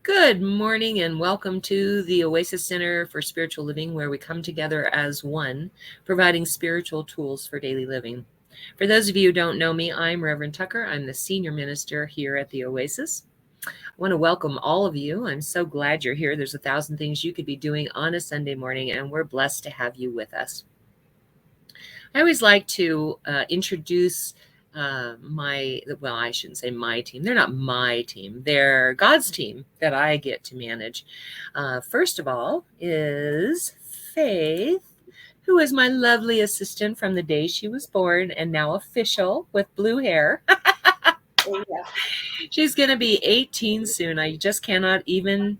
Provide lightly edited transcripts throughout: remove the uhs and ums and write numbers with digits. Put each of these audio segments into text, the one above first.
Good morning and welcome to the Oasis Center for Spiritual Living, where we come together as one, providing spiritual tools for daily living. For those of you who don't know me, I'm Reverend Tucker. I'm the senior minister here at the Oasis. I want to welcome all of you. I'm so glad you're here. There's 1,000 things you could be doing on a Sunday morning, and we're blessed to have you with us. I always like to introduce I shouldn't say my team. They're not my team. They're God's team that I get to manage. First of all is Faith, who is my lovely assistant from the day she was born and now official with blue hair. Yeah. She's going to be 18 soon. I just cannot even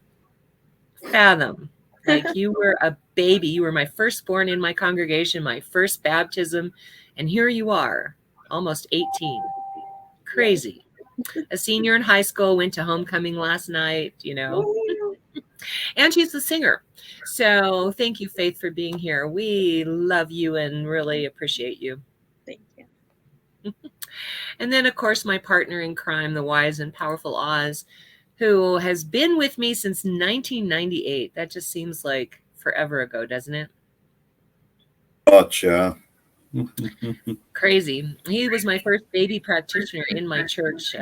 fathom. Like, you were a baby. You were my firstborn in my congregation, my first baptism. And here you are, almost 18. Crazy. A senior in high school, went to homecoming last night, and she's a singer. So thank you, Faith, for being here. We love you and really appreciate you. Thank you. And then, of course, my partner in crime, the wise and powerful Oz, who has been with me since 1998. That just seems like forever ago, doesn't it? Gotcha. Crazy. He was my first baby practitioner in my church.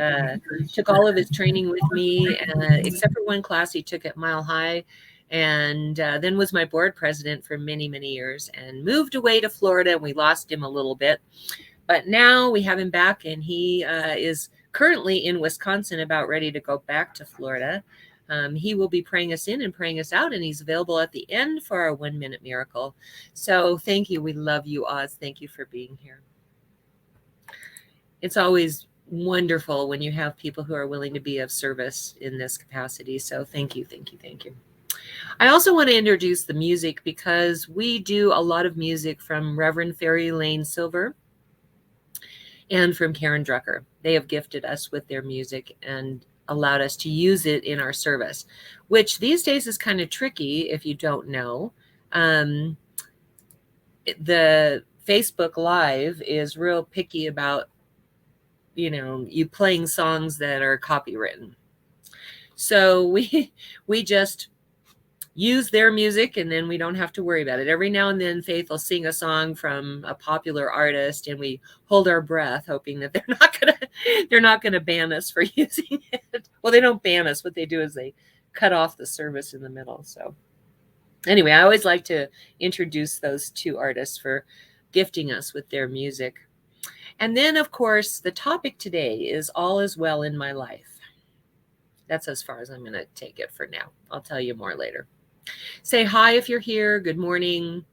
Took all of his training with me, except for one class he took at Mile High, and then was my board president for many, many years, and moved away to Florida, and we lost him a little bit. But now we have him back, and he is currently in Wisconsin, about ready to go back to Florida. He will be praying us in and praying us out, and he's available at the end for our 1-minute miracle. So thank you. We love you, Oz. Thank you for being here. It's always wonderful when you have people who are willing to be of service in this capacity. So thank you, thank you, thank you. I also want to introduce the music, because we do a lot of music from Reverend Fairy Lane Silver and from Karen Drucker. They have gifted us with their music and allowed us to use it in our service, which these days is kind of tricky if you don't know. The Facebook Live is real picky about, you playing songs that are copywritten. So we just use their music, and then we don't have to worry about it. Every now and then Faith will sing a song from a popular artist, and we hold our breath hoping that they're not gonna ban us for using it. Well, they don't ban us. What they do is they cut off the service in the middle. So anyway, I always like to introduce those two artists for gifting us with their music. And then, of course, the topic today is all is well in my life. That's as far as I'm going to take it for now. I'll tell you more later. Say hi if you're here. Good morning.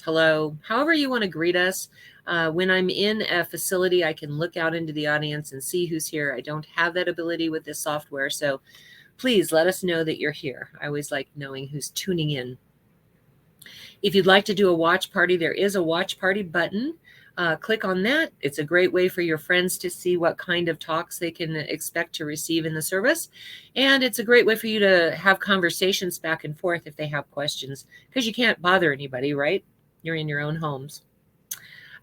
Hello. However you want to greet us. When I'm in a facility, I can look out into the audience and see who's here. I don't have that ability with this software, so please let us know that you're here. I always like knowing who's tuning in. If you'd like to do a watch party, there is a watch party button. Click on that. It's a great way for your friends to see what kind of talks they can expect to receive in the service. And it's a great way for you to have conversations back and forth if they have questions, because you can't bother anybody, right? You're in your own homes.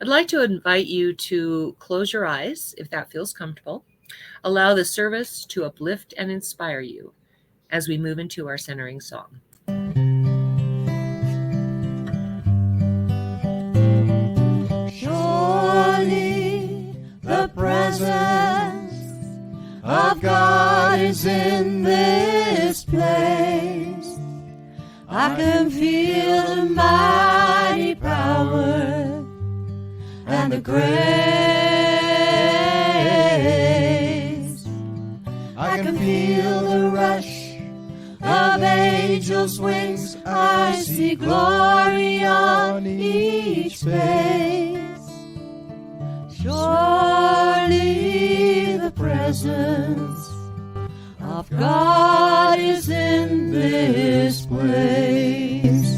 I'd like to invite you to close your eyes if that feels comfortable. Allow the service to uplift and inspire you as we move into our centering song. The presence of God is in this place. I can feel the mighty power and the grace. I can feel the rush of angels' wings. I see glory on each face. Surely the presence of God is in this place.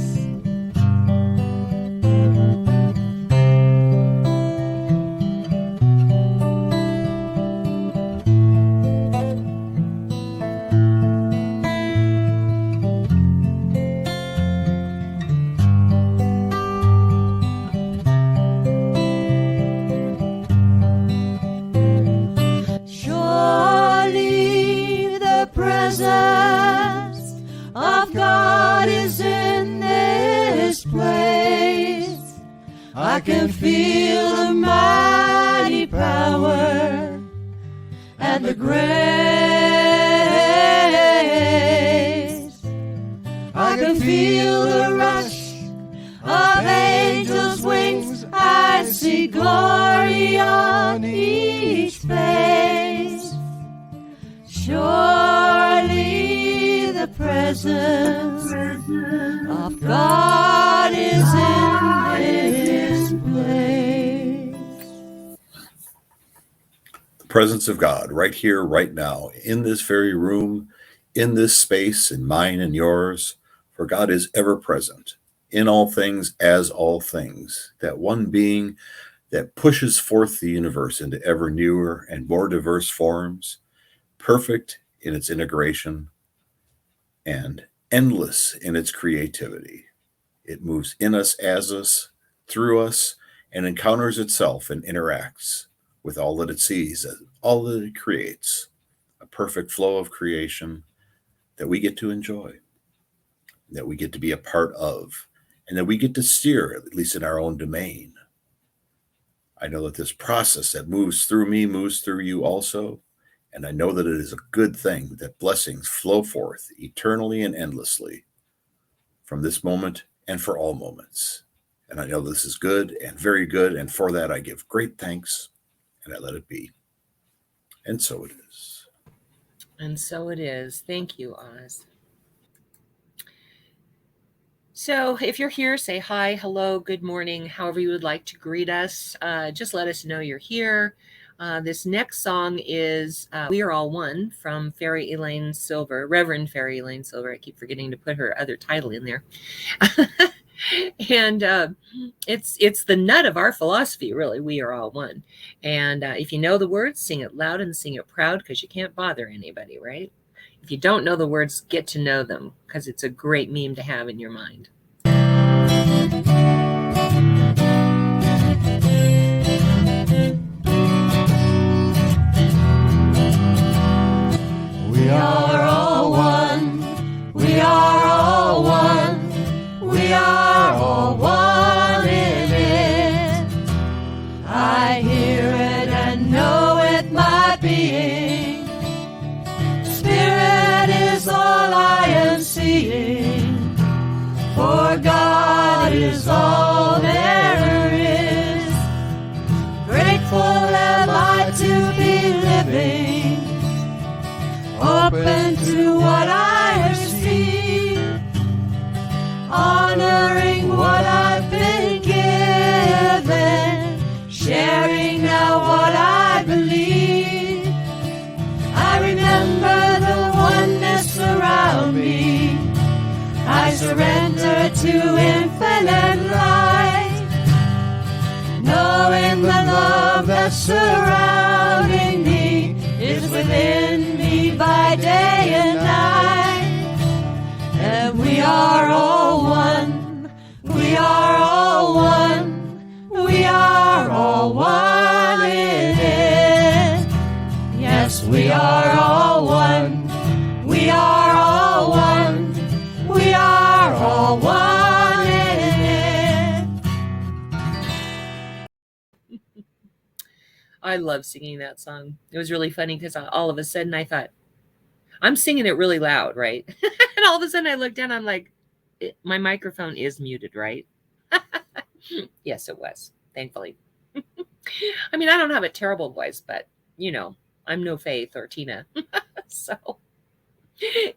Surely the presence I can feel the mighty power and the grace. I can feel the rush of angels' wings. I see glory on each face. Surely the presence of God is in this place. The presence of God right here, right now, in this very room, in this space, in mine and yours, for God is ever present in all things, as all things, that one being that pushes forth the universe into ever newer and more diverse forms, perfect in its integration and endless in its creativity. It moves in us, as us, through us, and encounters itself and interacts with all that it sees, all that it creates, a perfect flow of creation that we get to enjoy, that we get to be a part of, and that we get to steer, at least in our own domain. I know that this process that moves through me moves through you also, and I know that it is a good thing that blessings flow forth eternally and endlessly from this moment and for all moments. And I know this is good and very good, and for that I give great thanks, and I let it be. And so it is. And so it is. Thank you, Oz. So if you're here, say hi, hello, good morning, however you would like to greet us. Just let us know you're here. This next song is We Are All One from Fairy Elaine Silver, Reverend Fairy Elaine Silver. I keep forgetting to put her other title in there. And it's the nut of our philosophy, really. We are all one. And if you know the words, sing it loud and sing it proud, because you can't bother anybody, right? If you don't know the words, get to know them, because it's a great meme to have in your mind. We are all one. We are all one. We are all one in it. I hear it and know it, my being. Spirit is all I am seeing. For God is all there is. Grateful am I to be living, open to what I have seen, honoring what I've been given, sharing now what I believe. I remember the oneness around me. I surrender to infinite light, knowing the love that's surrounding me is within me by day and night. And we are all one. We are all one. We are all one in it. Yes, we are all one. We are all one. We are all one in it. I love singing that song. It was really funny because all of a sudden I thought, I'm singing it really loud, right? And all of a sudden I looked down, I'm like, my microphone is muted, right? Yes, it was, thankfully. I mean, I don't have a terrible voice, but, you know, I'm no Faith or Tina. So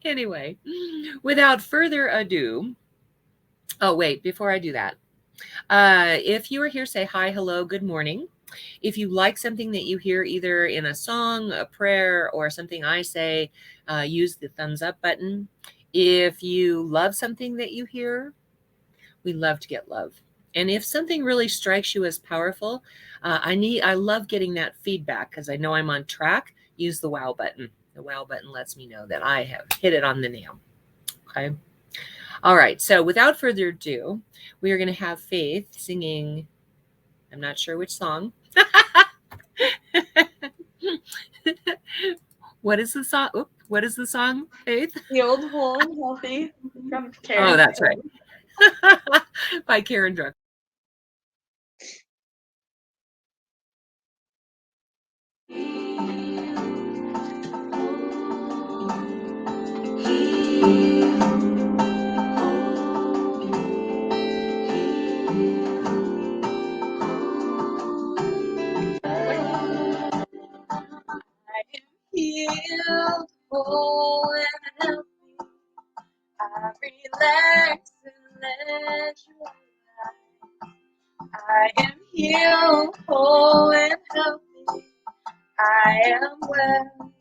anyway, without further ado, oh, wait, before I do that, if you are here, say hi, hello, good morning. If you like something that you hear either in a song, a prayer, or something I say, use the thumbs up button. If you love something that you hear, we love to get love. And if something really strikes you as powerful, I love getting that feedback because I know I'm on track. Use the wow button. The wow button lets me know that I have hit it on the nail. Okay. All right. So without further ado, we are going to have Faith singing. I'm not sure which song. What is the song? Oop, what is the song, Faith? The Old Whole and Healthy from Karen. Oh, that's right. By Karen Drucker. Healed, whole, and healthy. I relax and let you lie. I am healed, whole, and healthy. I am well.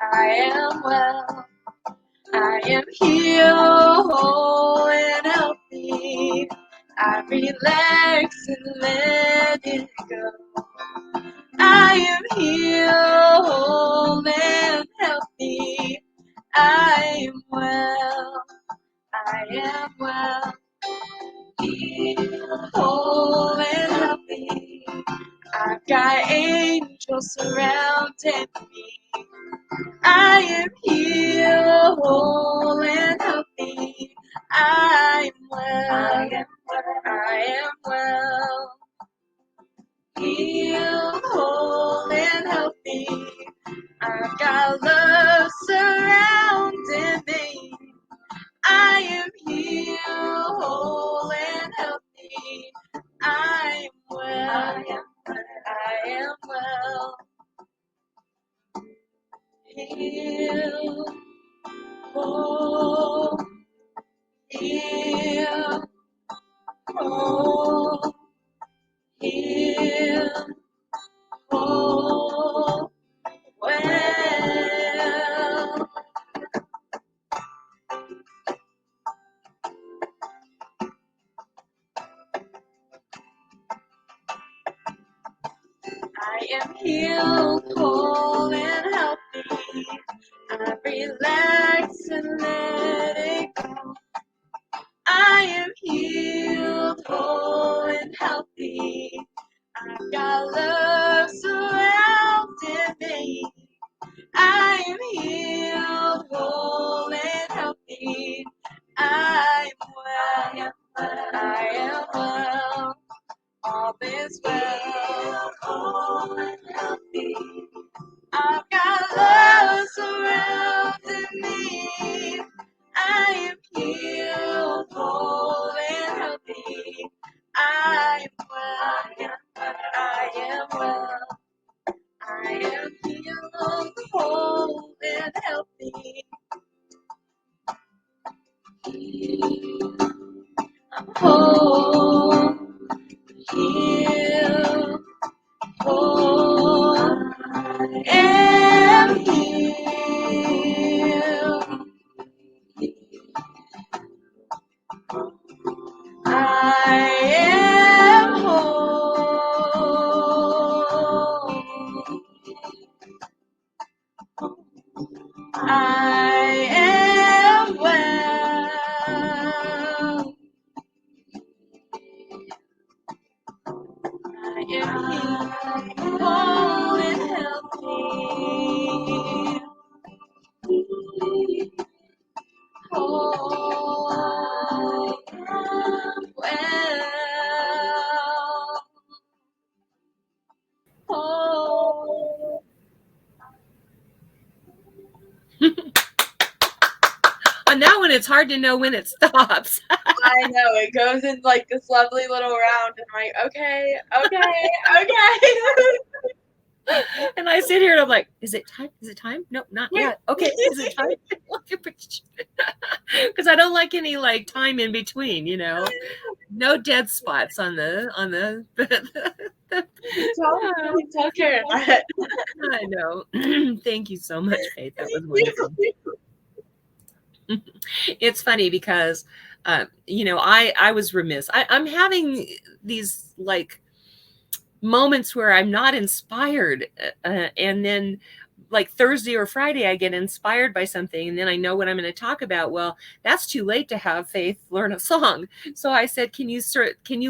I am well. I am healed, whole, and healthy. I relax and let it go. I am healed, whole, and healthy. I am well. I am well. Healed, whole, and healthy. I've got angels surrounding me. I am healed, whole, and healthy. I am well. I am well. Healed, whole, and healthy. I've got love surrounding me. I am healed, whole, and healthy. I am well. I am well. Healed, whole, healed, whole, healed, whole, well. I am healed, whole, and healthy. I relax and let it go. I am healed, whole, and healthy. I've got love surrounding me. I am healed, whole, and healthy. I am well. I am well. All is well. Whole and healthy. I've got love surrounding me. I am healed, whole, and healthy. I am well. I am well. I am healed, whole, and healthy. I'm whole, healed, whole, and healed. I am whole. I am well. I am healed, whole, and healthy. Whole, well, whole. On that one, it's hard to know when it stops. I know, it goes in like this lovely little round, and I'm like, okay. And I sit here and I'm like, is it time? Is it time? No, not yet. Okay, is it time? Because I don't like any like time in between, you know. No dead spots on the Tell Karen that. I know. Thank you so much, Faith. That was wonderful. It's funny because you know, I was remiss. I'm having these like moments where I'm not inspired, and then like Thursday or Friday I get inspired by something, and then I know what I'm going to talk about. Well, that's too late to have Faith learn a song. So I said, can you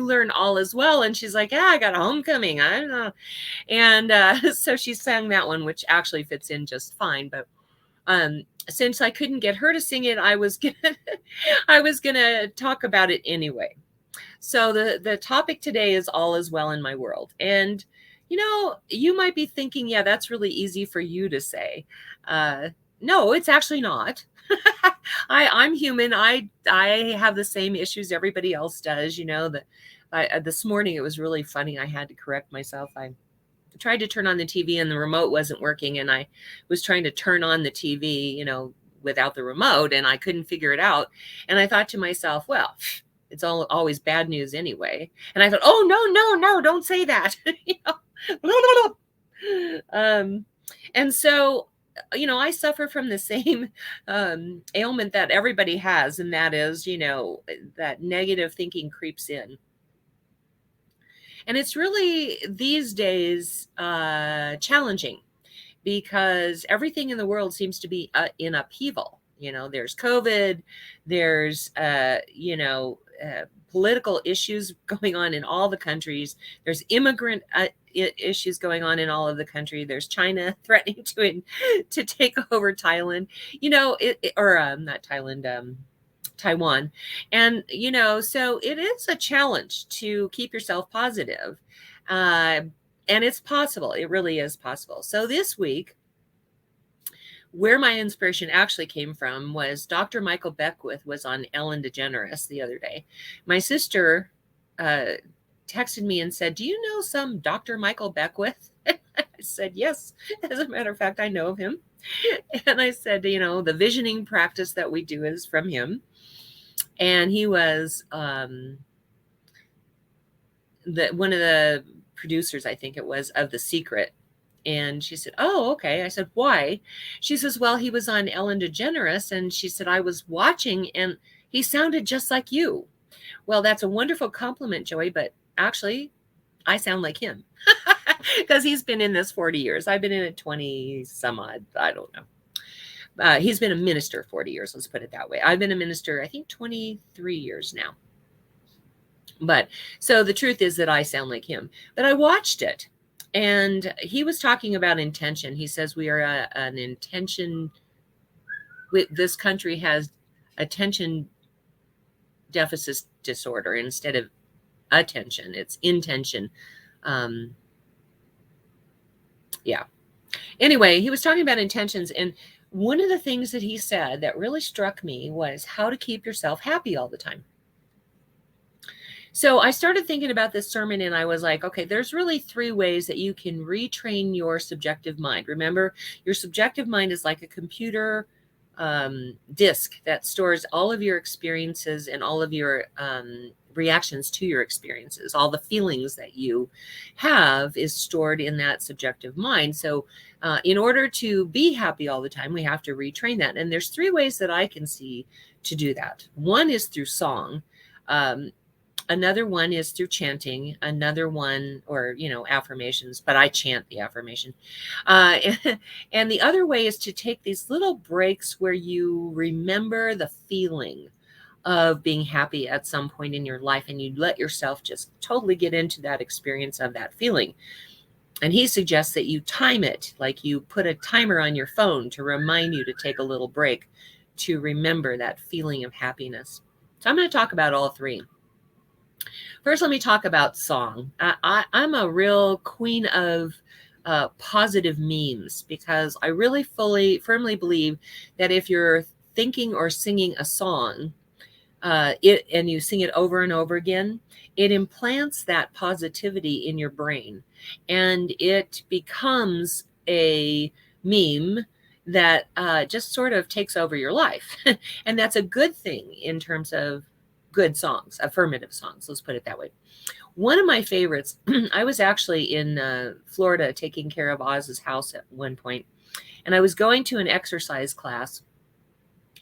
learn All Is Well? And she's like, yeah, I got a homecoming, I don't know. And so she sang that one, which actually fits in just fine. But since I couldn't get her to sing it, I was gonna talk about it anyway. So the topic today is All Is Well in My World. And You might be thinking, yeah, that's really easy for you to say. No, it's actually not. I'm human. I have the same issues everybody else does. This morning it was really funny. I had to correct myself. I tried to turn on the TV and the remote wasn't working, and I was trying to turn on the TV, without the remote, and I couldn't figure it out. And I thought to myself, well, it's always bad news anyway. And I thought, oh, no, don't say that. And so, I suffer from the same ailment that everybody has, and that is, that negative thinking creeps in. And it's really these days challenging because everything in the world seems to be in upheaval. There's COVID, there's, political issues going on in all the countries. There's immigrant issues going on in all of the country. There's China threatening to take over Thailand, not Thailand, Taiwan. And, so it is a challenge to keep yourself positive. And it's possible. It really is possible. So this week, where my inspiration actually came from was Dr. Michael Beckwith was on Ellen DeGeneres the other day. My sister texted me and said, do you know some Dr. Michael Beckwith? I said, yes. As a matter of fact, I know of him. And I said, the visioning practice that we do is from him. And he was one of the producers, I think it was, of The Secret. And she said, oh, okay. I said, why? She says, well, he was on Ellen DeGeneres. And she said, I was watching and he sounded just like you. Well, that's a wonderful compliment, Joey, but actually I sound like him because he's been in this 40 years. I've been in it 20 some odd. I don't know. He's been a minister 40 years. Let's put it that way. I've been a minister, I think 23 years now. But so the truth is that I sound like him, but I watched it. And he was talking about intention. He says we are an intention. This country has attention deficit disorder instead of attention. It's intention. Yeah. Anyway, he was talking about intentions. And one of the things that he said that really struck me was how to keep yourself happy all the time. So I started thinking about this sermon and I was like, okay, there's really 3 ways that you can retrain your subjective mind. Remember, your subjective mind is like a computer disk that stores all of your experiences and all of your reactions to your experiences. All the feelings that you have is stored in that subjective mind. So in order to be happy all the time, we have to retrain that. And there's 3 ways that I can see to do that. One is through song. Another one is through chanting. Another one, or, affirmations, but I chant the affirmation. And the other way is to take these little breaks where you remember the feeling of being happy at some point in your life and you let yourself just totally get into that experience of that feeling. And he suggests that you time it, like you put a timer on your phone to remind you to take a little break to remember that feeling of happiness. So I'm going to talk about all 3. First, let me talk about song. I'm a real queen of positive memes because I really firmly believe that if you're thinking or singing a song and you sing it over and over again, it implants that positivity in your brain and it becomes a meme that just sort of takes over your life. And that's a good thing in terms of good songs, affirmative songs. Let's put it that way. One of my favorites, I was actually in Florida taking care of Oz's house at one point, and I was going to an exercise class.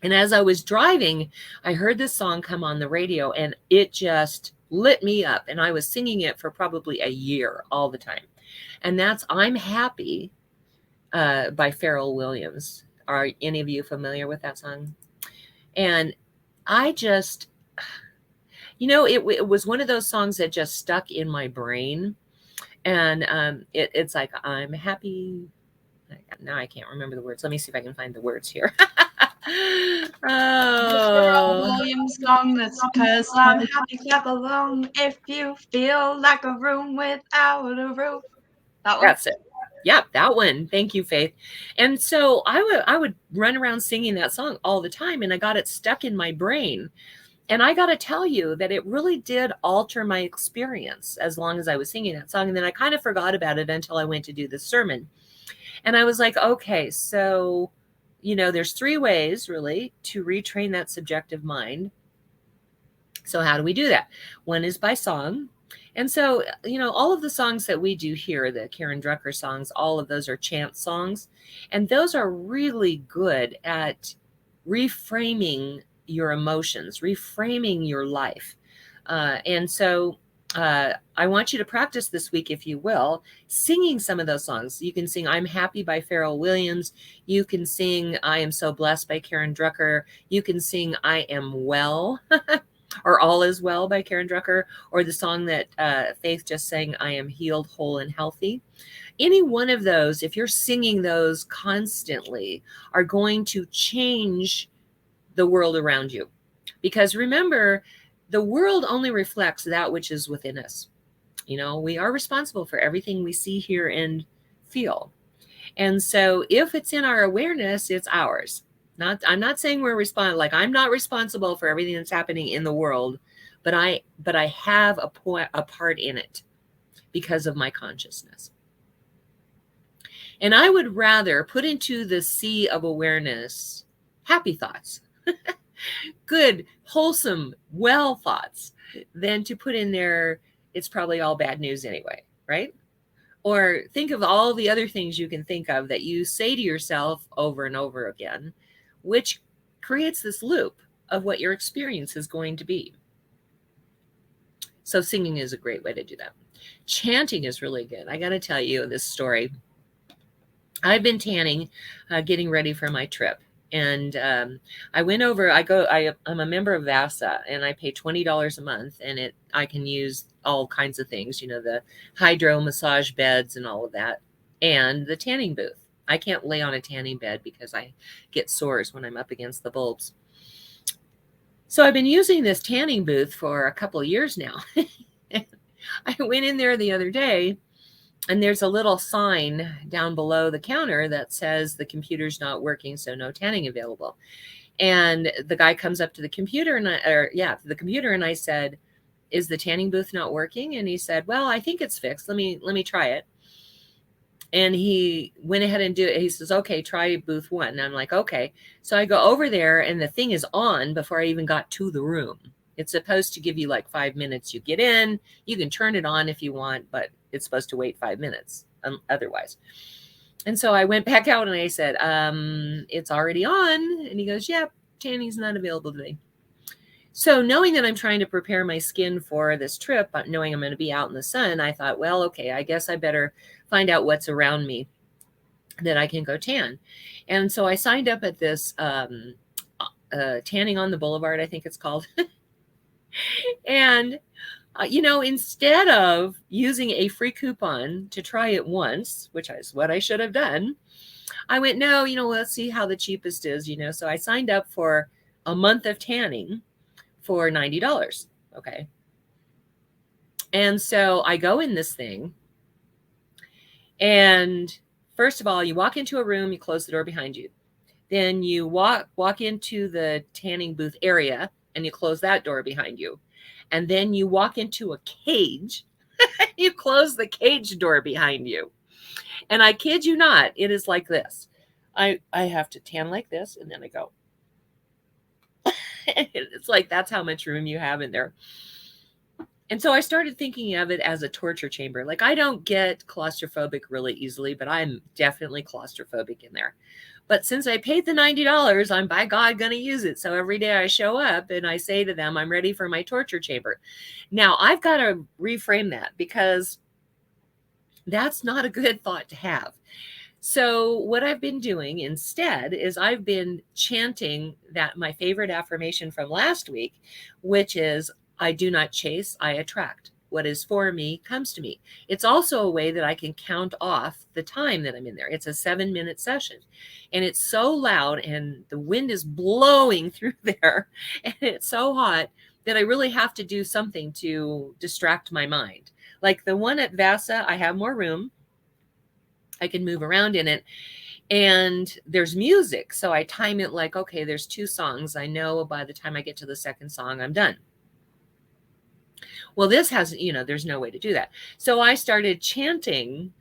And as I was driving, I heard this song come on the radio and it just lit me up. And I was singing it for probably a year all the time. And that's I'm Happy by Pharrell Williams. Are any of you familiar with that song? And I just... it was one of those songs that just stuck in my brain. And it's like, I'm happy. Now I can't remember the words. Let me see if I can find the words here. Pharrell Williams song that's because I'm happy, clap along if you feel like a room without a roof. That one? That's it. Yep, that one. Thank you, Faith. And so I would run around singing that song all the time, and I got it stuck in my brain. And I got to tell you that it really did alter my experience as long as I was singing that song. And then I kind of forgot about it until I went to do the sermon. And I was like, okay, so, there's 3 ways really to retrain that subjective mind. So how do we do that? One is by song. And so, all of the songs that we do here, the Karen Drucker songs, all of those are chant songs. And those are really good at reframing your emotions, reframing your life. And so I want you to practice this week, if you will, singing some of those songs. You can sing I'm Happy by Pharrell Williams. You can sing I Am So Blessed by Karen Drucker. You can sing I Am Well or All Is Well by Karen Drucker, or the song that Faith just sang, I Am Healed, Whole, and Healthy. Any one of those, if you're singing those constantly, are going to change the world around you. Because remember, the world only reflects that which is within us. We are responsible for everything we see, hear, and feel. And so if it's in our awareness, it's ours. I'm not saying we're responsible, like I'm not responsible for everything that's happening in the world, but I have a part in it because of my consciousness. And I would rather put into the sea of awareness happy thoughts, good, wholesome, well thoughts, than to put in there, it's probably all bad news anyway, right? Or think of all the other things you can think of that you say to yourself over and over again, which creates this loop of what your experience is going to be. So singing is a great way to do that. Chanting is really good. I got to tell you this story. I've been tanning, getting ready for my trip. And I went over, I'm a member of VASA, and I pay $20 a month, and I can use all kinds of things, the hydro massage beds and all of that, and the tanning booth. I can't lay on a tanning bed because I get sores when I'm up against the bulbs. So I've been using this tanning booth for a couple of years now. I went in there the other day, and there's a little sign down below the counter that says the computer's not working, so no tanning available. And the guy comes up to the computer, and I said, "Is the tanning booth not working?" And he said, "Well, I think it's fixed. Let me try it." And he went ahead and do it. He says, "Okay, try booth 1." And I'm like, "Okay." So I go over there, and the thing is on before I even got to the room. It's supposed to give you like 5 minutes. You get in, you can turn it on if you want, but it's supposed to wait 5 minutes otherwise. And so I went back out and I said, "It's already on." And he goes, "Yeah, tanning's not available today." So knowing that I'm trying to prepare my skin for this trip, knowing I'm going to be out in the sun, I thought, well, okay, I guess I better find out what's around me that I can go tan. And so I signed up at this Tanning on the Boulevard, I think it's called. And, instead of using a free coupon to try it once, which is what I should have done, I went, no, let's see how the cheapest is, So I signed up for a month of tanning for $90. Okay. And so I go in this thing, and first of all, you walk into a room, you close the door behind you. Then you walk into the tanning booth area, and you close that door behind you. And then you walk into a cage, you close the cage door behind you. And I kid you not, it is like this. I have to tan like this, and then I go. It's like, that's how much room you have in there. And so I started thinking of it as a torture chamber. Like, I don't get claustrophobic really easily, but I'm definitely claustrophobic in there. But since I paid the $90, I'm by God going to use it. So every day I show up and I say to them, I'm ready for my torture chamber. Now I've got to reframe that, because that's not a good thought to have. So what I've been doing instead is I've been chanting that my favorite affirmation from last week, which is, I do not chase, I attract. What is for me comes to me. It's also a way that I can count off the time that I'm in there. It's a 7-minute session, and it's so loud, and the wind is blowing through there, and it's so hot that I really have to do something to distract my mind. Like the one at VASA, I have more room. I can move around in it. And there's music. So I time it like, okay, there's 2 songs. I know by the time I get to the second song, I'm done. Well, this has, there's no way to do that. So I started chanting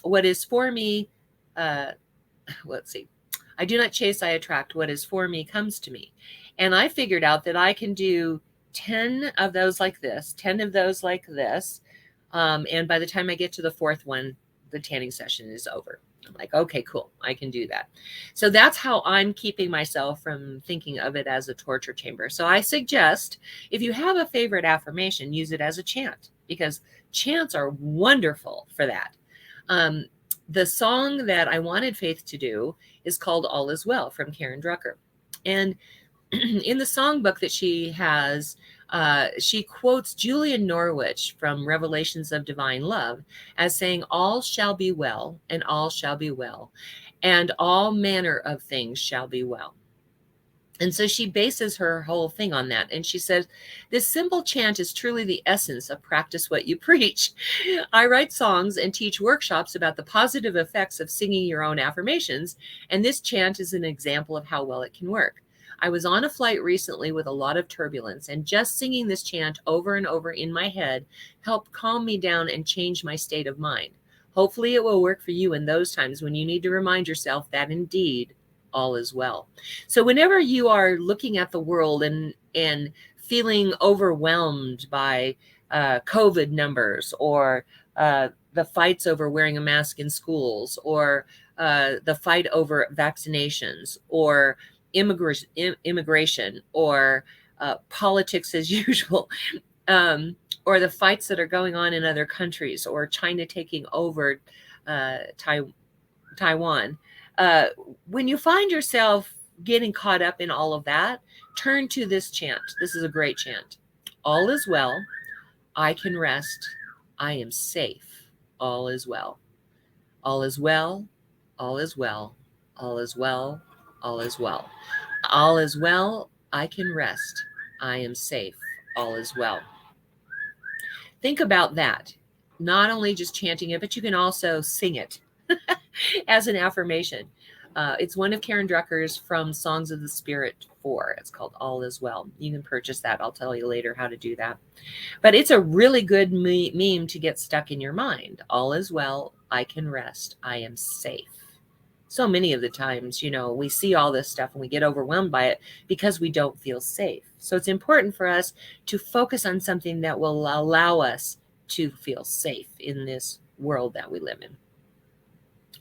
what is for me. Let's see. I do not chase, I attract. What is for me comes to me. And I figured out that I can do 10 of those like this, 10 of those like this. And by the time I get to the 4th one, the tanning session is over. I'm like, okay, cool. I can do that. So that's how I'm keeping myself from thinking of it as a torture chamber. So I suggest if you have a favorite affirmation, use it as a chant, because chants are wonderful for that. The song that I wanted Faith to do is called All Is Well from Karen Drucker. And in the songbook that she has, she quotes Julian Norwich from Revelations of Divine Love as saying, all shall be well, and all shall be well, and all manner of things shall be well. And so she bases her whole thing on that. And she says, this simple chant is truly the essence of practice what you preach. I write songs and teach workshops about the positive effects of singing your own affirmations. And this chant is an example of how well it can work. I was on a flight recently with a lot of turbulence, and just singing this chant over and over in my head helped calm me down and change my state of mind. Hopefully it will work for you in those times when you need to remind yourself that indeed all is well. So whenever you are looking at the world and feeling overwhelmed by COVID numbers, or the fights over wearing a mask in schools, or the fight over vaccinations, or immigration, or politics as usual, or the fights that are going on in other countries, or China taking over Taiwan. When you find yourself getting caught up in all of that, turn to this chant. This is a great chant. All is well. I can rest. I am safe. All is well. All is well. All is well. All is well. All is well. All is well. I can rest. I am safe. All is well. Think about that. Not only just chanting it, but you can also sing it as an affirmation. It's one of Karen Drucker's from Songs of the Spirit 4. It's called All Is Well. You can purchase that. I'll tell you later how to do that. But it's a really good meme to get stuck in your mind. All is well. I can rest. I am safe. So many of the times, we see all this stuff and we get overwhelmed by it because we don't feel safe. So it's important for us to focus on something that will allow us to feel safe in this world that we live in.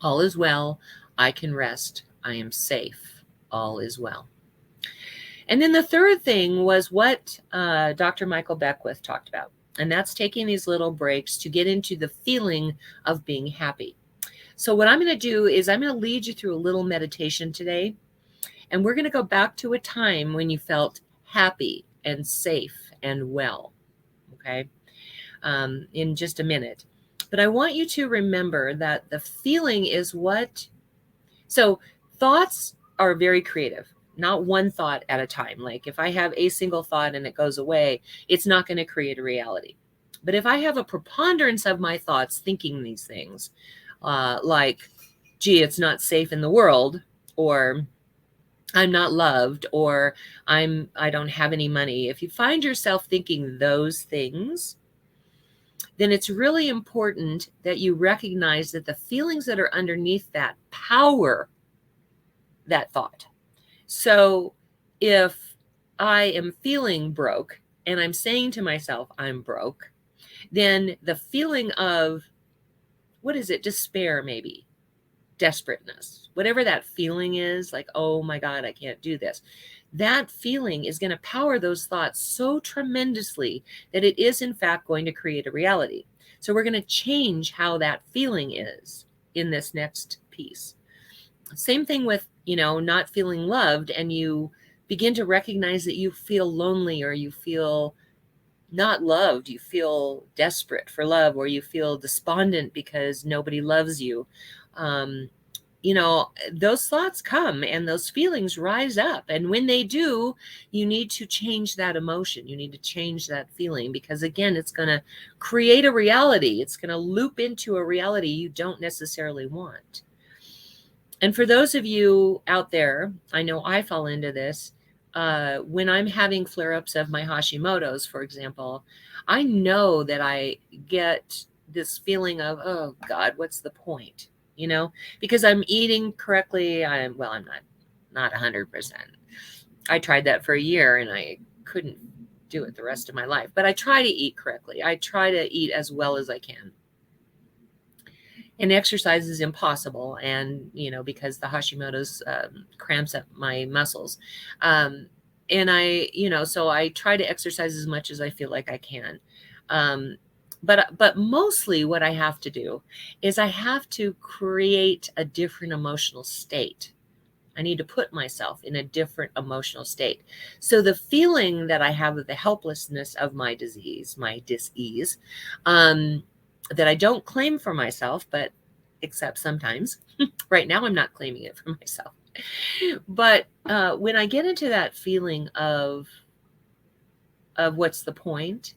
All is well. I can rest. I am safe. All is well. And then the third thing was what Dr. Michael Beckwith talked about. And that's taking these little breaks to get into the feeling of being happy. So what I'm going to do is I'm going to lead you through a little meditation today. And we're going to go back to a time when you felt happy and safe and well. Okay. In just a minute. But I want you to remember that the feeling is what. So thoughts are very creative, not one thought at a time. Like if I have a single thought and it goes away, it's not going to create a reality. But if I have a preponderance of my thoughts thinking these things, like, gee, it's not safe in the world, or I'm not loved, or I don't have any money. If you find yourself thinking those things, then it's really important that you recognize that the feelings that are underneath that power that thought. So if I am feeling broke and I'm saying to myself, I'm broke, then the feeling of, what is it? Despair, maybe, desperateness, whatever that feeling is, like, oh my God, I can't do this. That feeling is going to power those thoughts so tremendously that it is in fact going to create a reality. So we're going to change how that feeling is in this next piece. Same thing with, not feeling loved, and you begin to recognize that you feel lonely, or you feel not loved, you feel desperate for love, or you feel despondent because nobody loves you. those thoughts come and those feelings rise up. And when they do, you need to change that emotion. You need to change that feeling, because again, it's going to create a reality. It's going to loop into a reality you don't necessarily want. And for those of you out there, I know I fall into this. When I'm having flare-ups of my Hashimoto's, for example, I know that I get this feeling of, oh God, what's the point? Because I'm eating correctly. I'm not 100%. I tried that for a year and I couldn't do it the rest of my life, but I try to eat correctly. I try to eat as well as I can. And exercise is impossible. And, because the Hashimoto's cramps up my muscles. And so I try to exercise as much as I feel like I can. But mostly what I have to do is I have to create a different emotional state. I need to put myself in a different emotional state. So the feeling that I have of the helplessness of my disease, my dis-ease, that I don't claim for myself, but except sometimes. Right now, I'm not claiming it for myself. But when I get into that feeling of what's the point,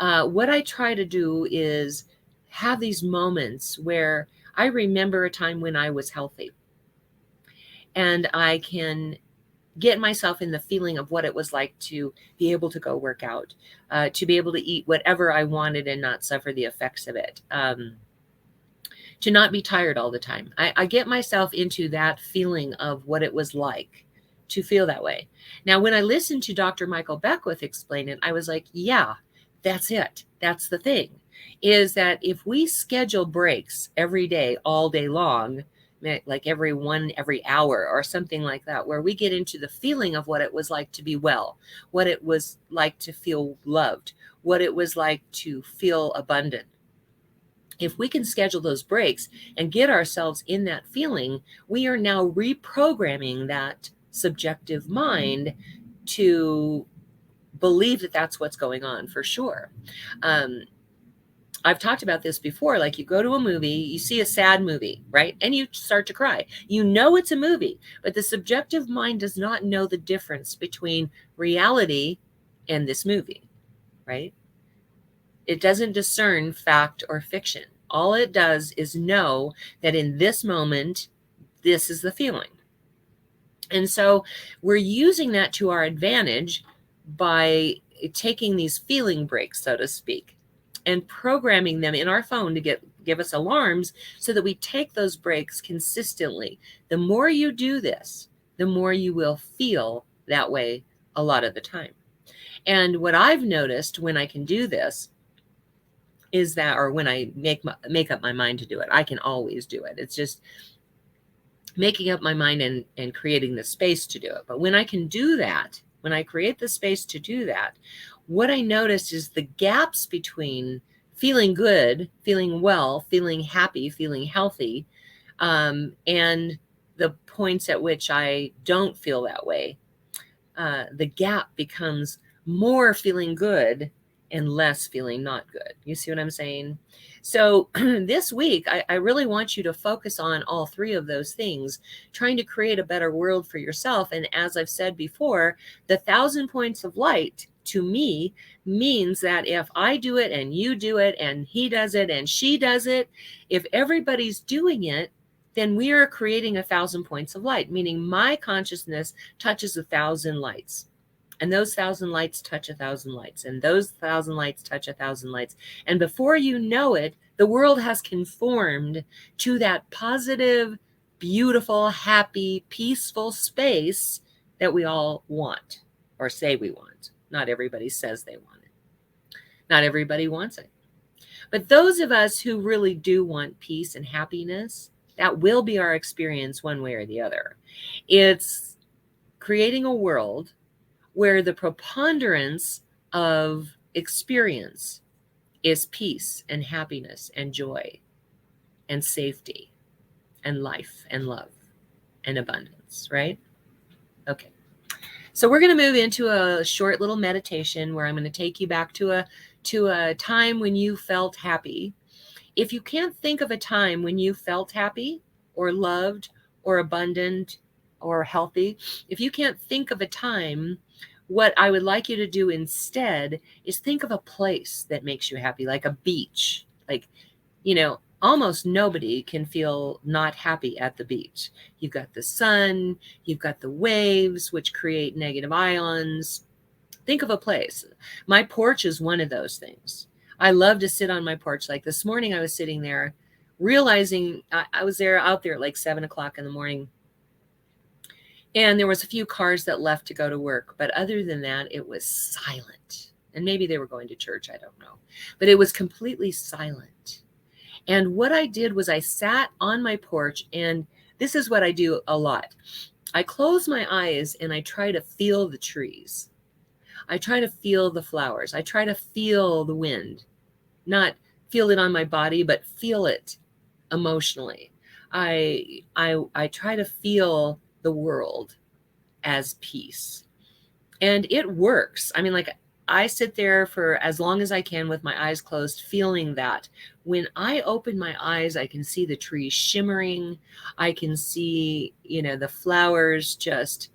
what I try to do is have these moments where I remember a time when I was healthy, and I can get myself in the feeling of what it was like to be able to go work out, to be able to eat whatever I wanted and not suffer the effects of it, to not be tired all the time. I get myself into that feeling of what it was like to feel that way. Now, when I listened to Dr. Michael Beckwith explain it, I was like, yeah, that's it. That's the thing, is that if we schedule breaks every day, all day long, like every hour or something like that, where we get into the feeling of what it was like to be well, what it was like to feel loved, what it was like to feel abundant. If we can schedule those breaks and get ourselves in that feeling, we are now reprogramming that subjective mind to believe that that's what's going on for sure. I've talked about this before. Like, you go to a movie, you see a sad movie, right? And you start to cry. It's a movie, but the subjective mind does not know the difference between reality and this movie, right? It doesn't discern fact or fiction. All it does is know that in this moment, this is the feeling. And so we're using that to our advantage by taking these feeling breaks, so to speak, and programming them in our phone to give us alarms so that we take those breaks consistently. The more you do this, the more you will feel that way a lot of the time. And what I've noticed when I can do this is that, or when I make up my mind to do it, I can always do it. It's just making up my mind and creating the space to do it. But when I can do that, when I create the space to do that, what I notice is the gaps between feeling good, feeling well, feeling happy, feeling healthy, and the points at which I don't feel that way. The gap becomes more feeling good and less feeling not good. You see what I'm saying? So this week, I really want you to focus on all three of those things, trying to create a better world for yourself. And as I've said before, the 1,000 points of light to me means that if I do it and you do it and he does it and she does it, if everybody's doing it, then we are creating 1,000 points of light, meaning my consciousness touches 1,000 lights. And those 1,000 lights touch 1,000 lights. And those 1,000 lights touch 1,000 lights. And before you know it, the world has conformed to that positive, beautiful, happy, peaceful space that we all want or say we want. Not everybody says they want it. Not everybody wants it. But those of us who really do want peace and happiness, that will be our experience one way or the other. It's creating a world where the preponderance of experience is peace and happiness and joy and safety and life and love and abundance, right? Okay. So we're going to move into a short little meditation where I'm going to take you back to a time when you felt happy. If you can't think of a time when you felt happy, or loved or abundant or healthy, if you can't think of a time, what I would like you to do instead is think of a place that makes you happy, like a beach. Like, almost nobody can feel not happy at the beach. You've got the sun, you've got the waves, which create negative ions. Think of a place. My porch is one of those things. I love to sit on my porch. Like this morning, I was sitting there realizing I was out there at like 7 o'clock in the morning. And there was a few cars that left to go to work. But other than that, it was silent. And maybe they were going to church. I don't know. But it was completely silent. And what I did was I sat on my porch. And this is what I do a lot. I close my eyes and I try to feel the trees. I try to feel the flowers. I try to feel the wind. Not feel it on my body, but feel it emotionally. I try to feel the world as peace. And it works. I mean, like, I sit there for as long as I can with my eyes closed, feeling that. When I open my eyes, I can see the trees shimmering. I can see, the flowers just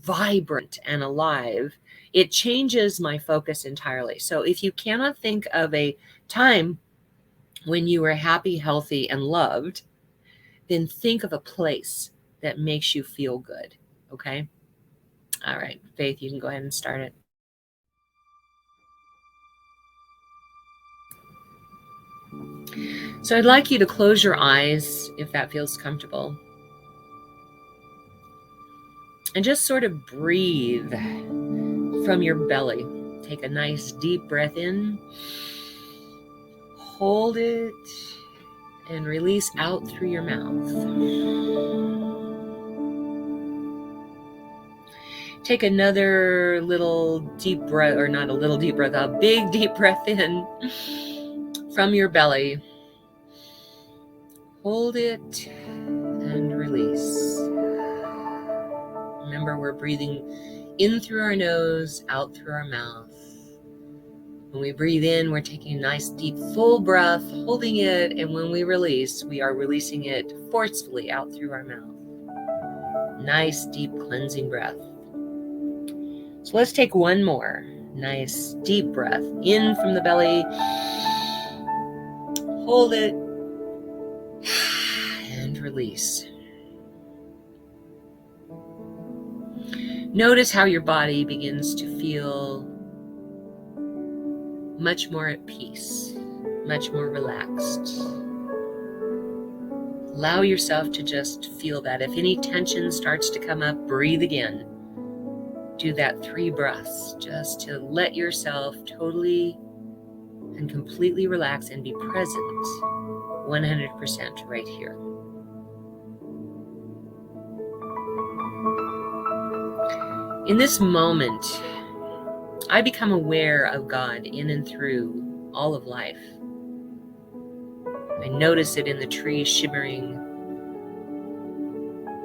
vibrant and alive. It changes my focus entirely. So if you cannot think of a time when you were happy, healthy, and loved, then think of a place that makes you feel good. Okay? All right, Faith, you can go ahead and start it. So I'd like you to close your eyes if that feels comfortable. And just sort of breathe from your belly. Take a nice deep breath in. Hold it and release out through your mouth. Take another little deep breath, or not a little deep breath, a big deep breath in from your belly. Hold it and release. Remember, we're breathing in through our nose, out through our mouth. When we breathe in, we're taking a nice deep full breath, holding it, and when we release, we are releasing it forcefully out through our mouth. Nice deep cleansing breath. So let's take one more nice deep breath in from the belly. Hold it and release. Notice how your body begins to feel much more at peace, much more relaxed. Allow yourself to just feel that. If any tension starts to come up, breathe again. Do that 3 breaths just to let yourself totally and completely relax and be present 100% right here. In this moment, I become aware of God in and through all of life. I notice it in the trees shimmering,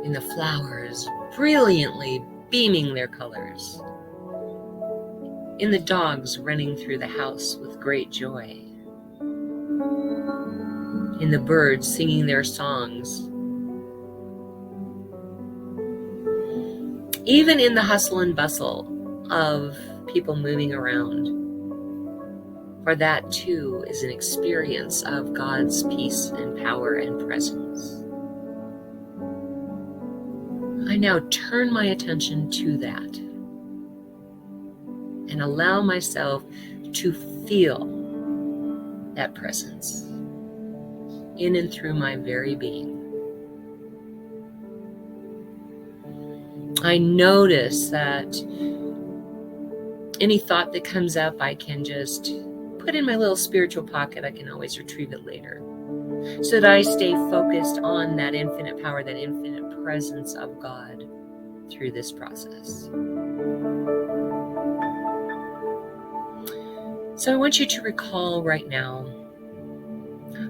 in the flowers brilliantly beaming their colors, in the dogs running through the house with great joy, in the birds singing their songs, even in the hustle and bustle of people moving around. For that too is an experience of God's peace and power and presence. I now turn my attention to that and allow myself to feel that presence in and through my very being. I notice that any thought that comes up, I can just put in my little spiritual pocket. I can always retrieve it later, so that I stay focused on that infinite power, that infinite presence of God through this process. So I want you to recall right now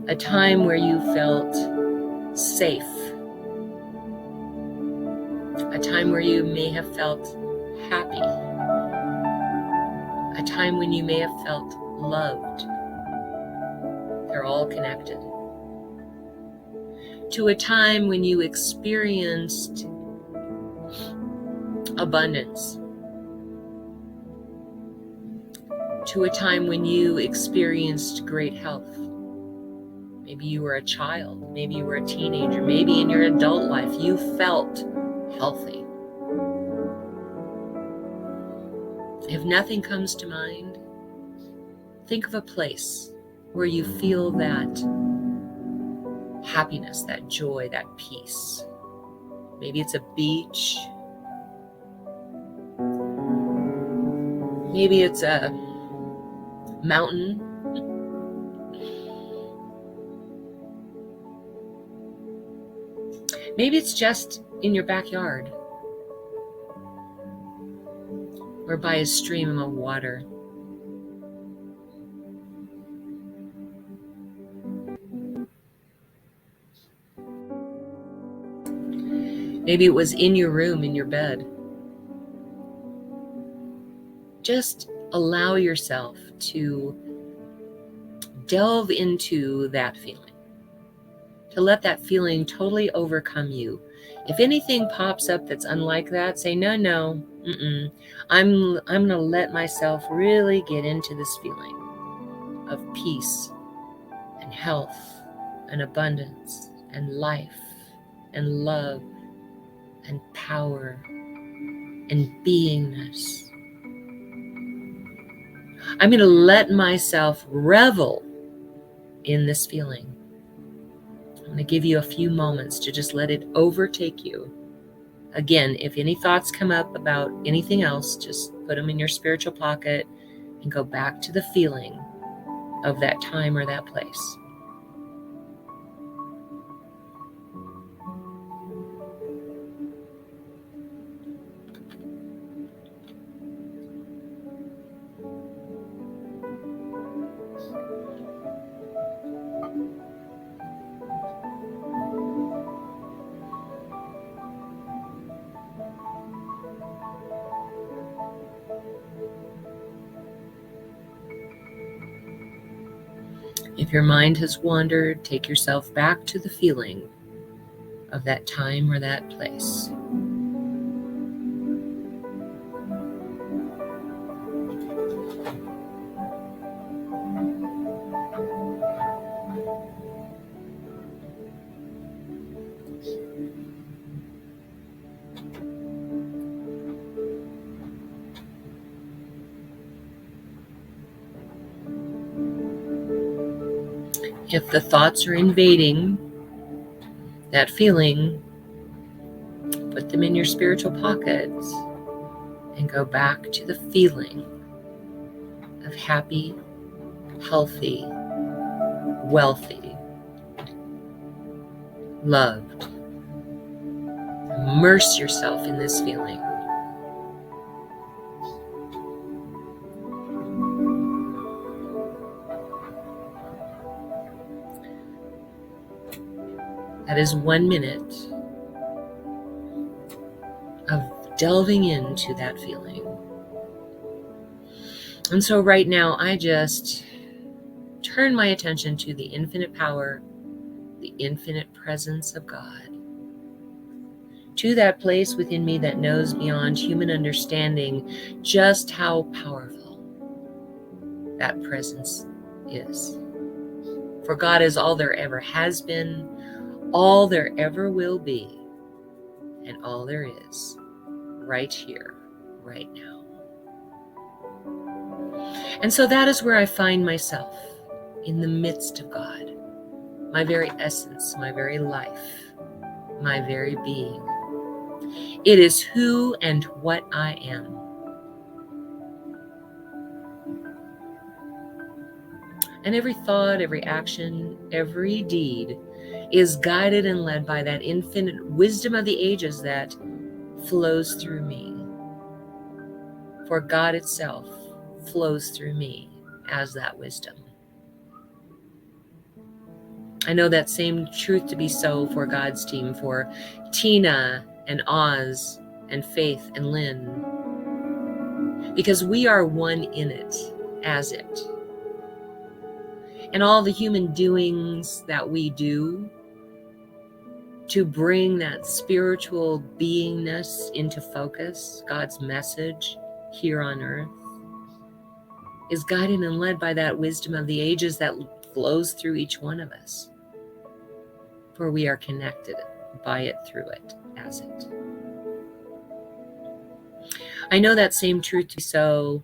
a time where you felt safe, a time where you may have felt happy, a time when you may have felt loved. They're all connected. to a time when you experienced abundance, to a time when you experienced great health. Maybe you were a child, maybe you were a teenager, maybe in your adult life you felt healthy. If nothing comes to mind, think of a place where you feel that happiness, that joy, that peace. Maybe it's a beach. Maybe it's a mountain. Maybe it's just in your backyard or by a stream of water. Maybe it was in your room, in your bed. Just allow yourself to delve into that feeling, to let that feeling totally overcome you. If anything pops up that's unlike that, say, no, I'm going to let myself really get into this feeling of peace and health and abundance and life and love and power and beingness. I'm going to let myself revel in this feeling. I'm going to give you a few moments to just let it overtake you. Again, if any thoughts come up about anything else, just put them in your spiritual pocket and go back to the feeling of that time or that place. If your mind has wandered, take yourself back to the feeling of that time or that place. If the thoughts are invading that feeling, put them in your spiritual pockets and go back to the feeling of happy, healthy, wealthy, loved. Immerse yourself in this feeling. That is 1 minute of delving into that feeling. And so right now, I just turn my attention to the infinite power, the infinite presence of God, to that place within me that knows beyond human understanding just how powerful that presence is. For God is all there ever has been, all there ever will be, and all there is, right here, right now. And so that is where I find myself, in the midst of God, my very essence, my very life, my very being. It is who and what I am. And every thought, every action, every deed is guided and led by that infinite wisdom of the ages that flows through me. For God itself flows through me as that wisdom. I know that same truth to be so for God's team, for Tina and Oz and Faith and Lynn, because we are one in it, as it. And all the human doings that we do to bring that spiritual beingness into focus, God's message here on earth, is guided and led by that wisdom of the ages that flows through each one of us. For we are connected by it, through it, as it. I know that same truth to be so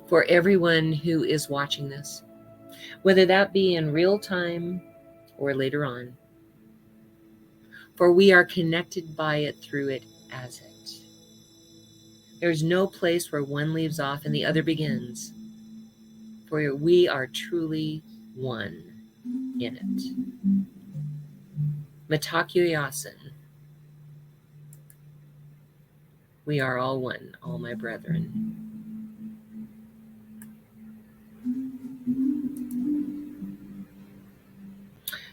for everyone who is watching this, whether that be in real time or later on. For we are connected by it, through it, as it. There's no place where one leaves off and the other begins. For we are truly one in it. Matakyo Yasin. We are all one, all my brethren.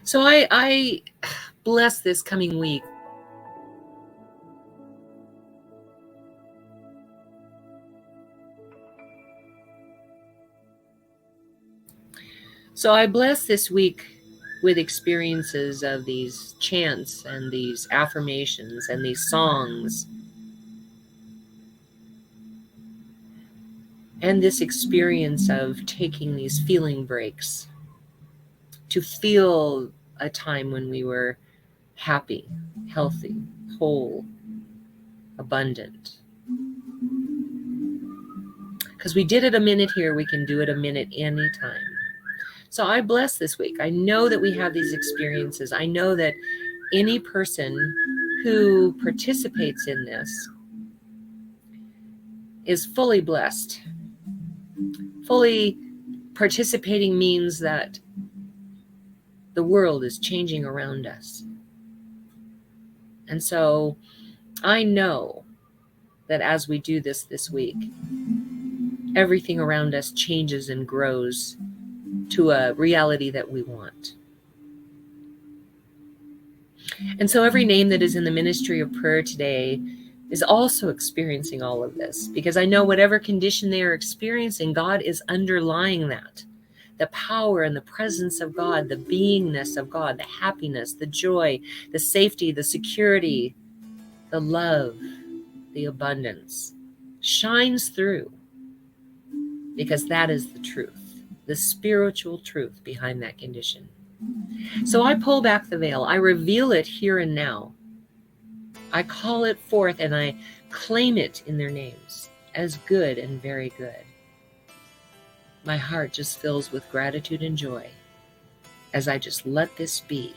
So I bless this coming week. So I bless this week with experiences of these chants and these affirmations and these songs. And this experience of taking these feeling breaks to feel a time when we were happy, healthy, whole, abundant. Because we did it a minute here, we can do it a minute anytime. So I bless this week. I know that we have these experiences. I know that any person who participates in this is fully blessed. Fully participating means that the world is changing around us. And so I know that as we do this week, everything around us changes and grows to a reality that we want. And so every name that is in the ministry of prayer today is also experiencing all of this, because I know whatever condition they are experiencing, God is underlying that. The power and the presence of God, the beingness of God, the happiness, the joy, the safety, the security, the love, the abundance shines through, because that is the truth, the spiritual truth behind that condition. So I pull back the veil. I reveal it here and now. I call it forth and I claim it in their names as good and very good. My heart just fills with gratitude and joy as I just let this be.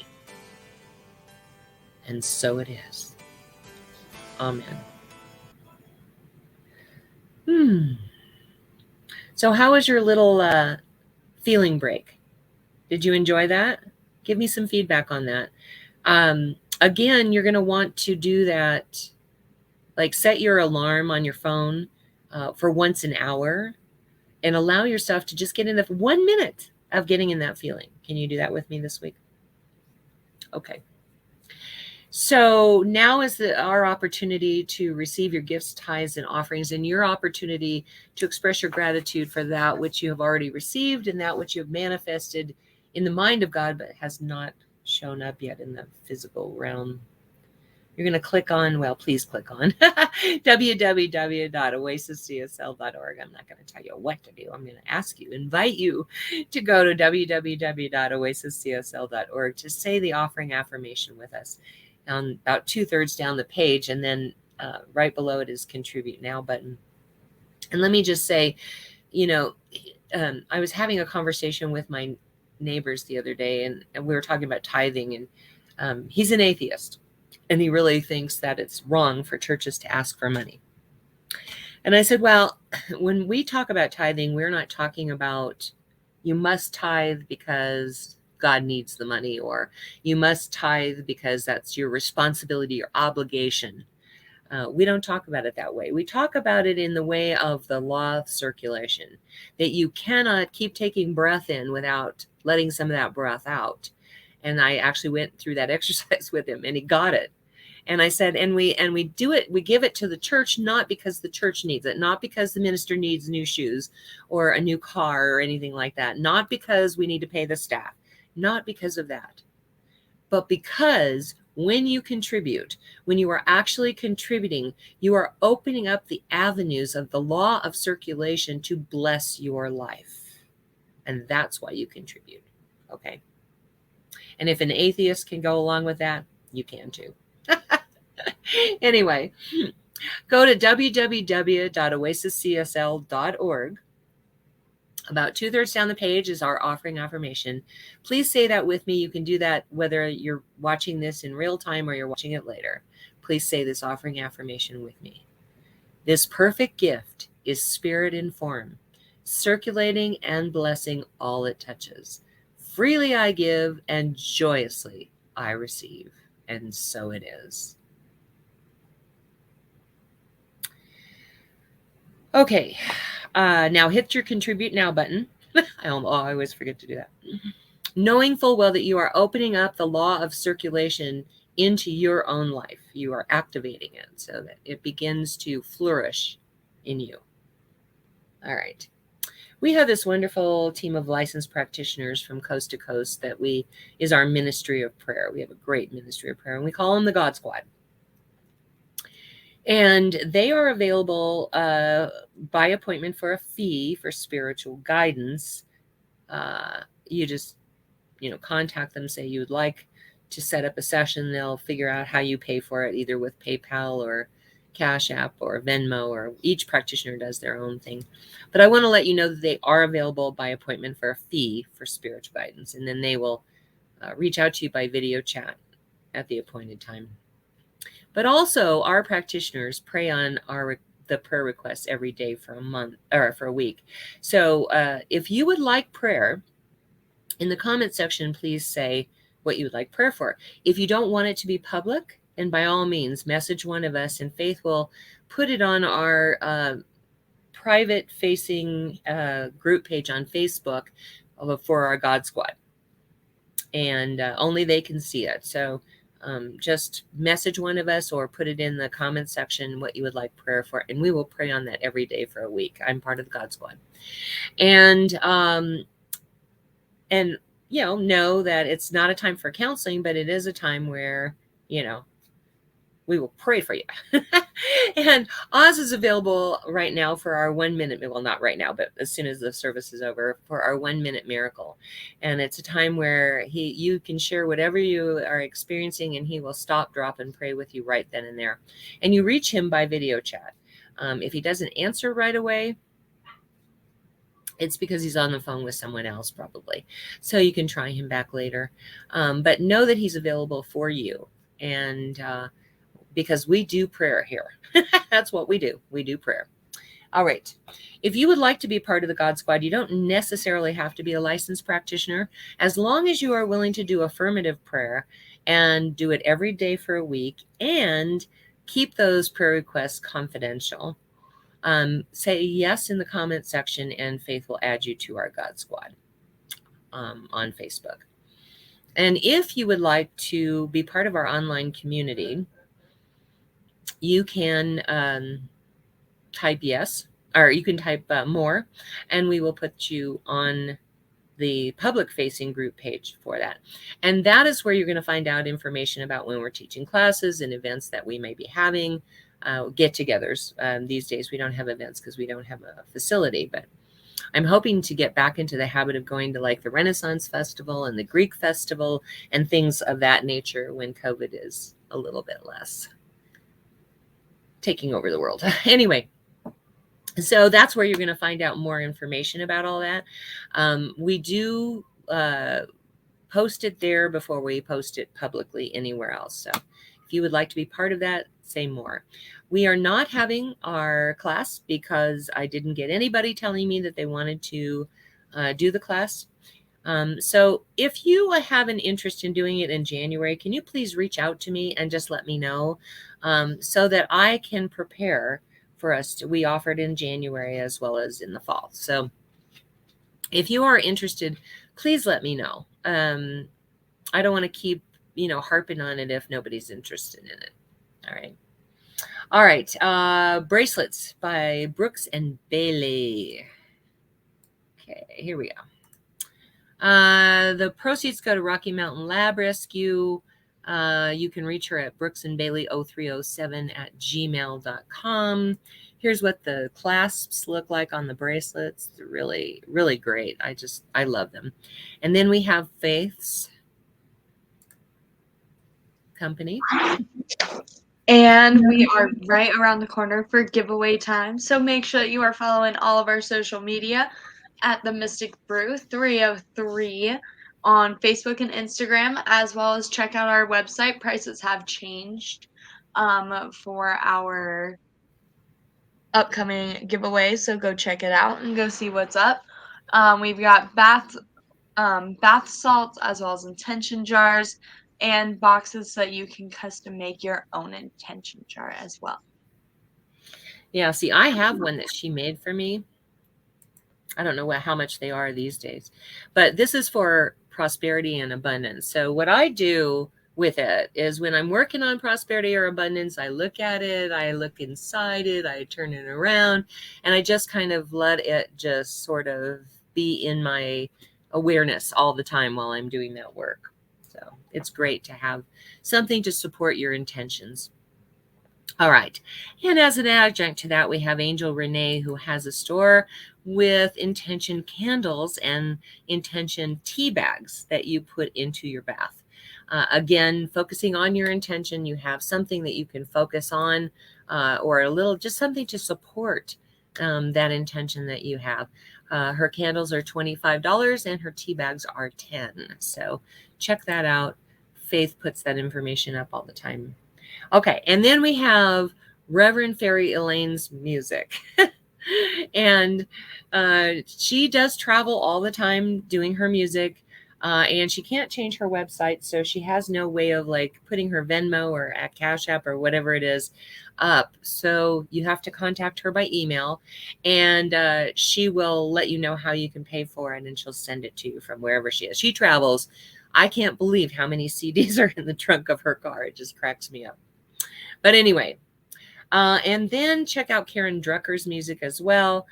And so it is. Amen. So how was your little feeling break? Did you enjoy that? Give me some feedback on that. Again, you're going to want to do that, like set your alarm on your phone for once an hour and allow yourself to just get in the 1 minute of getting in that feeling. Can you do that with me this week? Okay. So now is our opportunity to receive your gifts, tithes, and offerings, and your opportunity to express your gratitude for that which you have already received and that which you have manifested in the mind of God, but has not shown up yet in the physical realm. You're going to click on, well, please click on www.oasiscsl.org. I'm not going to tell you what to do. I'm going to ask you, invite you to go to www.oasiscsl.org to say the offering affirmation with us. About 2/3 down the page, and then right below it is Contribute Now button. And let me just say, I was having a conversation with my neighbors the other day, and we were talking about tithing, and he's an atheist, and he really thinks that it's wrong for churches to ask for money. And I said, well, when we talk about tithing, we're not talking about you must tithe because God needs the money, or you must tithe because that's your responsibility, your obligation. We don't talk about it that way. We talk about it in the way of the law of circulation, that you cannot keep taking breath in without letting some of that breath out. And I actually went through that exercise with him, and he got it. And I said, and we do it, we give it to the church, not because the church needs it, not because the minister needs new shoes or a new car or anything like that, not because we need to pay the staff, not because of that. but because when you contribute, when you are actually contributing, you are opening up the avenues of the law of circulation to bless your life. And that's why you contribute. Okay. And if an atheist can go along with that, you can too. Anyway, go to www.oasiscsl.org. About 2/3 down the page is our offering affirmation. Please say that with me. You can do that whether you're watching this in real time or you're watching it later. Please say this offering affirmation with me. This perfect gift is spirit in form, circulating and blessing all it touches. Freely I give and joyously I receive. And so it is. Okay, now hit your contribute now button. I always forget to do that. Knowing full well that you are opening up the law of circulation into your own life. You are activating it so that it begins to flourish in you. All right. We have this wonderful team of licensed practitioners from coast to coast that is our ministry of prayer. We have a great ministry of prayer, and we call them the God Squad. And they are available by appointment for a fee for spiritual guidance. You just, contact them, say you would like to set up a session. They'll figure out how you pay for it, either with PayPal or Cash App or Venmo, or each practitioner does their own thing. But I want to let you know that they are available by appointment for a fee for spiritual guidance. And then they will reach out to you by video chat at the appointed time. But also, our practitioners pray on the prayer requests every day for a month or for a week. So if you would like prayer, in the comment section, please say what you would like prayer for. If you don't want it to be public, then by all means, message one of us, and Faith will put it on our private-facing group page on Facebook for our God Squad. And only they can see it. So just message one of us or put it in the comment section what you would like prayer for, and we will pray on that every day for a week. I'm part of the God Squad. And know that it's not a time for counseling, but it is a time where, we will pray for you. And Oz is available right now for our 1 minute, well, not right now, but as soon as the service is over, for our 1 minute miracle. And it's a time where you can share whatever you are experiencing, and he will stop, drop, and pray with you right then and there. And you reach him by video chat. If he doesn't answer right away, it's because he's on the phone with someone else, probably. So you can try him back later. But know that he's available for you. And because we do prayer here. That's what we do. We do prayer. All right. If you would like to be part of the God Squad, you don't necessarily have to be a licensed practitioner. As long as you are willing to do affirmative prayer and do it every day for a week and keep those prayer requests confidential, say yes in the comment section, and Faith will add you to our God Squad on Facebook. And if you would like to be part of our online community, you can type yes, or you can type more, and we will put you on the public-facing group page for that. And that is where you're going to find out information about when we're teaching classes and events that we may be having, get-togethers. These days we don't have events because we don't have a facility, but I'm hoping to get back into the habit of going to like the Renaissance Festival and the Greek Festival and things of that nature when COVID is a little bit less taking over the world. Anyway, so that's where you're going to find out more information about all that. We do post it there before we post it publicly anywhere else. So if you would like to be part of that, say more. We are not having our class because I didn't get anybody telling me that they wanted to do the class. So if you have an interest in doing it in January, can you please reach out to me and just let me know so that I can prepare for us we offer it in January as well as in the fall. So if you are interested, please let me know. I don't want to keep, harping on it if nobody's interested in it. All right. Bracelets by Brooks and Bailey. Okay, here we go. The proceeds go to Rocky Mountain Lab Rescue. You can reach her at brooksandbailey0307@gmail.com. Here's what the clasps look like on the bracelets. They're really, really great. I love them. And then we have Faith's company. And we are right around the corner for giveaway time. So make sure that you are following all of our social media at the Mystic Brew 303 on Facebook and Instagram, as well as check out our website. Prices have changed for our upcoming giveaways, so go check it out and go see what's up. We've got bath salts as well as intention jars and boxes so that you can custom make your own intention jar as well. Yeah, see, I have one that she made for me. I don't know how much they are these days, but this is for prosperity and abundance. So what I do with it is when I'm working on prosperity or abundance, I look at it, I look inside it, I turn it around, and I just kind of let it just sort of be in my awareness all the time while I'm doing that work. So it's great to have something to support your intentions. All right. And as an adjunct to that, we have Angel Renee, who has a store with intention candles and intention tea bags that you put into your bath. Again, focusing on your intention, you have something that you can focus on or a little, just something to support that intention that you have. Her candles are $25 and her tea bags are $10. So check that out. Faith puts that information up all the time. Okay, and then we have Reverend Fairy Elaine's music. And she does travel all the time doing her music. And she can't change her website, so she has no way of like putting her Venmo or at Cash App or whatever it is up. So you have to contact her by email, and she will let you know how you can pay for it, and she'll send it to you from wherever she is. She travels. I can't believe how many CDs are in the trunk of her car. It just cracks me up. But anyway, and then check out Karen Drucker's music as well.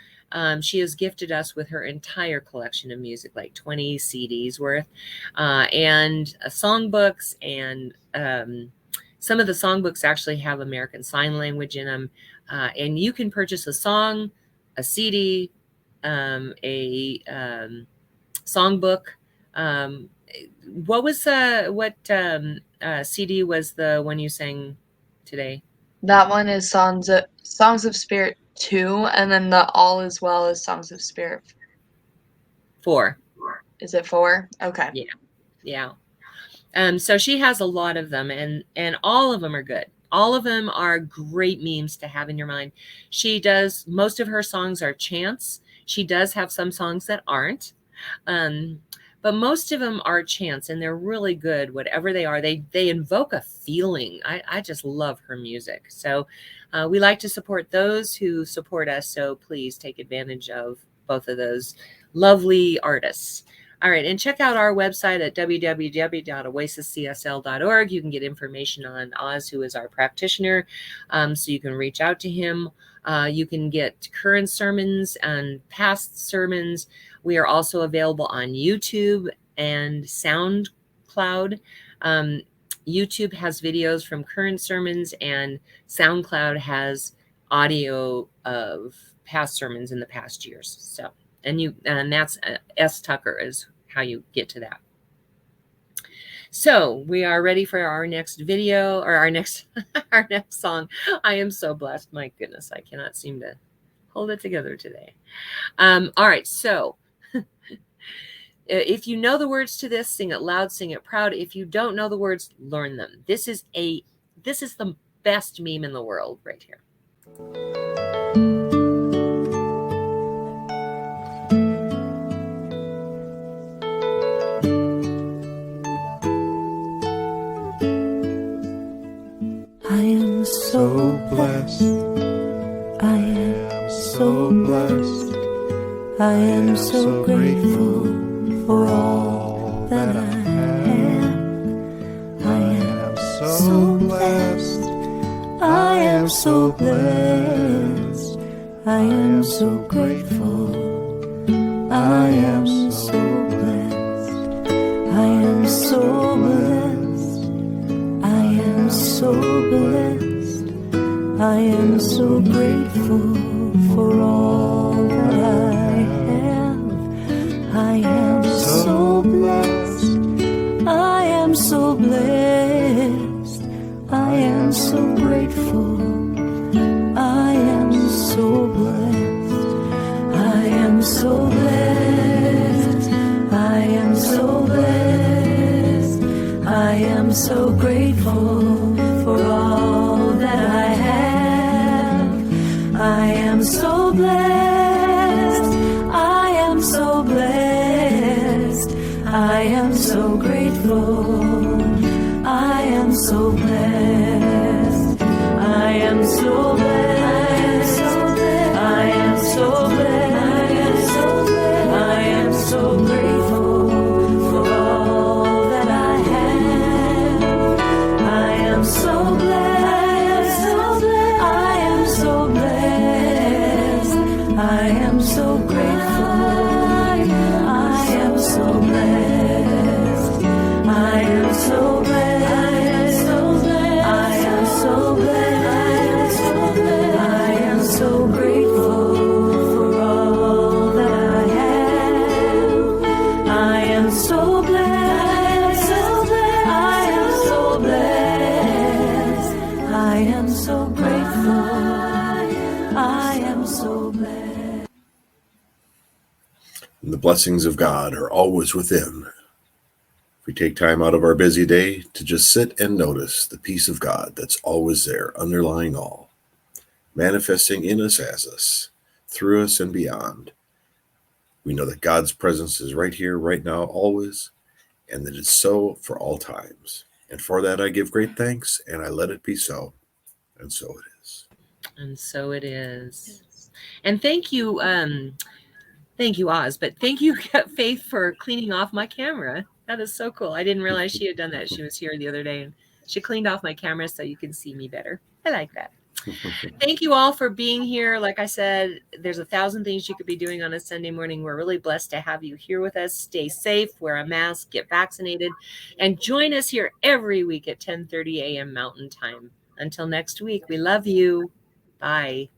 She has gifted us with her entire collection of music, like 20 CDs worth, and songbooks. And some of the songbooks actually have American Sign Language in them. And you can purchase a song, a CD, a songbook. What CD was the one you sang today? That one is Songs of Spirit 2, and then the All Is Well is Songs of Spirit 4. Is it 4? Okay. Yeah. So she has a lot of them, and all of them are good. All of them are great memes to have in your mind. Most of her songs are chants. She does have some songs that aren't. But most of them are chants, and they're really good. Whatever they are, they invoke a feeling. I just love her music. So we like to support those who support us. So please take advantage of both of those lovely artists. All right, and check out our website at www.oasiscsl.org. You can get information on Oz, who is our practitioner, so you can reach out to him. You can get current sermons and past sermons. We are also available on YouTube and SoundCloud. YouTube has videos from current sermons, and SoundCloud has audio of past sermons in the past years. So, and that's S. Tucker is how you get to that. So we are ready for our next video, or our next song. I am so blessed. My goodness, I cannot seem to hold it together today. All right, so if you know the words to this, sing it loud, sing it proud. If you don't know the words, learn them. This is the best meme in the world right here. I am so blessed. I am so blessed. I am so grateful for all that I have. I am so blessed. I am so blessed. I am so grateful. I am so blessed. so blessed. I am so blessed. I am so grateful for all that I have. I am so blessed. I am so blessed. I am so grateful. I am so blessed. I am so blessed. I am so blessed. I am so grateful for all that I have. I am so blessed. I am so blessed. I am so grateful. I am so blessed. I am so blessed. I am so blessed. I am so grateful for all that I have. I am so blessed. I am so blessed. I am so grateful. I am so blessed. I am so blessed. I am so blessed. I am so grateful for all that I have. I am so blessed. I am so blessed. I am so grateful. I am so blessed. And the blessings of God are always within. If we take time out of our busy day to just sit and notice the peace of God that's always there, underlying all, manifesting in us, as us, through us, and beyond, we know that God's presence is right here, right now, always, and that it's so for all times. And for that I give great thanks, and I let it be so. And so it is. And so it is. And thank you, Oz, but thank you, Faith, for cleaning off my camera. That is so cool. I didn't realize she had done that. She was here the other day and she cleaned off my camera so you can see me better. I like that. Thank you all for being here. Like I said, there's 1,000 things you could be doing on a Sunday morning. We're really blessed to have you here with us. Stay safe, wear a mask, get vaccinated, and join us here every week at 10:30 a.m. Mountain Time. Until next week, we love you. Bye.